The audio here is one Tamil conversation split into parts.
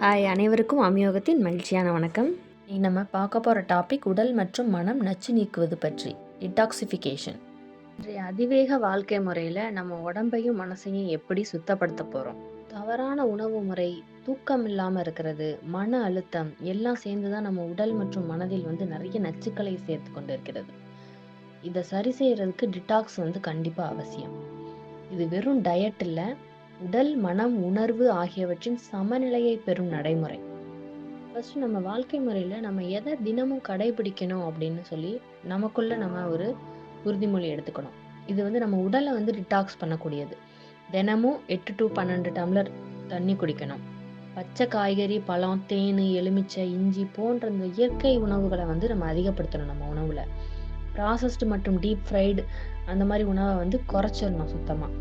ஹாய், அனைவருக்கும் அமியோகத்தின் மகிழ்ச்சியான வணக்கம். இன்னைக்கு நம்ம பார்க்க போகிற டாபிக் உடல் மற்றும் மனம் நச்சு நீக்குவது பற்றி, டிடாக்சிஃபிகேஷன். இன்றைய அதிவேக வாழ்க்கை முறையில் நம்ம உடம்பையும் மனசையும் எப்படி சுத்தப்படுத்த போகிறோம்? தவறான உணவு முறை, தூக்கம் இல்லாமல் இருக்கிறது, மன அழுத்தம் எல்லாம் சேர்ந்து தான் நம்ம உடல் மற்றும் மனதில் நிறைய நச்சுக்களை சேர்த்து கொண்டு இருக்கிறது. இதை சரி செய்யறதுக்கு டிடாக்ஸ் கண்டிப்பாக அவசியம். இது வெறும் டயட் இல்லை, உடல், மனம், உணர்வு ஆகியவற்றின் சமநிலையை பெறும் நடைமுறை. ஃபர்ஸ்ட் நம்ம வாழ்க்கை முறையில் நம்ம எதை தினமும் கடைபிடிக்கணும் அப்படின்னு சொல்லி நமக்குள்ள நம்ம ஒரு உறுதிமொழி எடுத்துக்கணும். இது நம்ம உடலை டிடாக்ஸ் பண்ணக்கூடியது. தினமும் 8 to 12 டம்ளர் தண்ணி குடிக்கணும். பச்சை காய்கறி, பழம், தேன், எலுமிச்சை, இஞ்சி போன்ற இந்த இயற்கை உணவுகளை நம்ம அதிகப்படுத்தணும். நம்ம உணவுல ப்ராசஸ்டு மற்றும் டீப் ஃப்ரைடு அந்த மாதிரி உணவை குறைச்சிடணும் சுத்தமாக.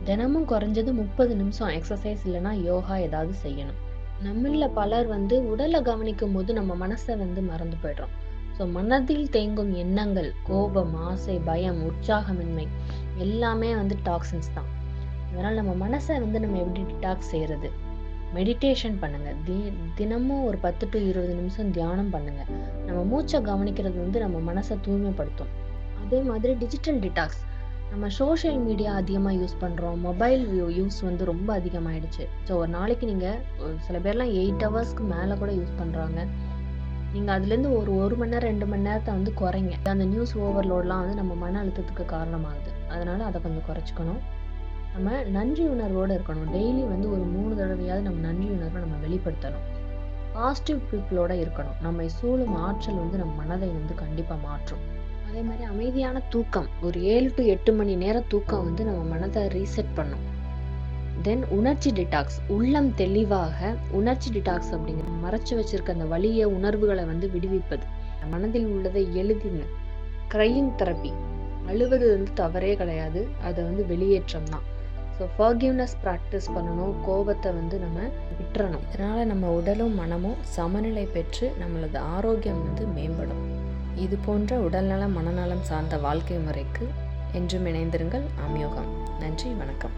தினமும் குறைஞ்சது 30 நிமிஷம் எக்ஸசைஸ் இல்லைன்னா யோகா ஏதாவது செய்யணும். நம்மள பலர் உடலை கவனிக்கும் போது நம்ம மனசை மறந்து போயிடுறோம். ஸோ மனதில் தேங்கும் எண்ணங்கள், கோபம், ஆசை, பயம், உற்சாகமின்மை எல்லாமே டாக்ஸின்ஸ் தான். அதனால் நம்ம மனசை நம்ம எப்படி டிடாக்ஸ் செய்யறது? மெடிடேஷன் பண்ணுங்க. தினமும் ஒரு 10 to 20 நிமிஷம் தியானம் பண்ணுங்க. நம்ம மூச்சை கவனிக்கிறது நம்ம மனசை தூய்மைப்படுத்தும். அதே மாதிரி டிஜிட்டல் டிடாக்ஸ். நம்ம சோஷியல் மீடியா அதிகமாக யூஸ் பண்ணுறோம். மொபைல் யூஸ் ரொம்ப அதிகமாகிடுச்சு. ஸோ ஒரு நாளைக்கு நீங்கள் சில பேர்லாம் 8 ஹவர்ஸ்க்கு மேலே கூட யூஸ் பண்ணுறாங்க. நீங்கள் அதுலேருந்து ஒரு மணி நேரம் 2 மணி நேரத்தை குறைங்க. அந்த நியூஸ் ஓவர்லோட்லாம் நம்ம மன அழுத்தத்துக்கு காரணமாகுது. அதனால் அதை கொஞ்சம் குறைச்சிக்கணும். நம்ம நன்றி உணர்வோடு இருக்கணும். டெய்லி ஒரு 3 தடவையாவது நம்ம நன்றி உணர்வை நம்ம வெளிப்படுத்தணும். பாசிட்டிவ் பீப்புளோட இருக்கணும். நம்மை சூழும் ஆற்றல் நம்ம மனதை கண்டிப்பாக மாற்றும். அதே மாதிரி அமைதியான தூக்கம், ஒரு 7 to 8 மணி நேரம் தூக்கம் நம்ம மனதை ரீசெட் பண்ணும். தென் உணர்ச்சி டிடாக்ஸ். உள்ளம் தெளிவாக உணர்ச்சி டிடாக்ஸ் அப்படிங்கிற மறைச்சு வச்சிருக்க அந்த வலிய உணர்வுகளை விடுவிப்பது. மனதில் உள்ளதை எழுதிங்க. Crying therapy. அழுவது தவறே கிடையாது, அதை வெளியேற்றம் தான். ஸோ ஃபர்கிவ்னஸ் ப்ராக்டிஸ் பண்ணணும். கோபத்தை நம்ம விட்டுறணும். இதனால் நம்ம உடலும் மனமும் சமநிலை பெற்று நம்மளது ஆரோக்கியம் மேம்படும். இது போன்ற உடல்நலம், மனநலம் சார்ந்த வாழ்க்கை முறைக்கு என்றும் இணைந்திருங்கள். அமியோகம். நன்றி, வணக்கம்.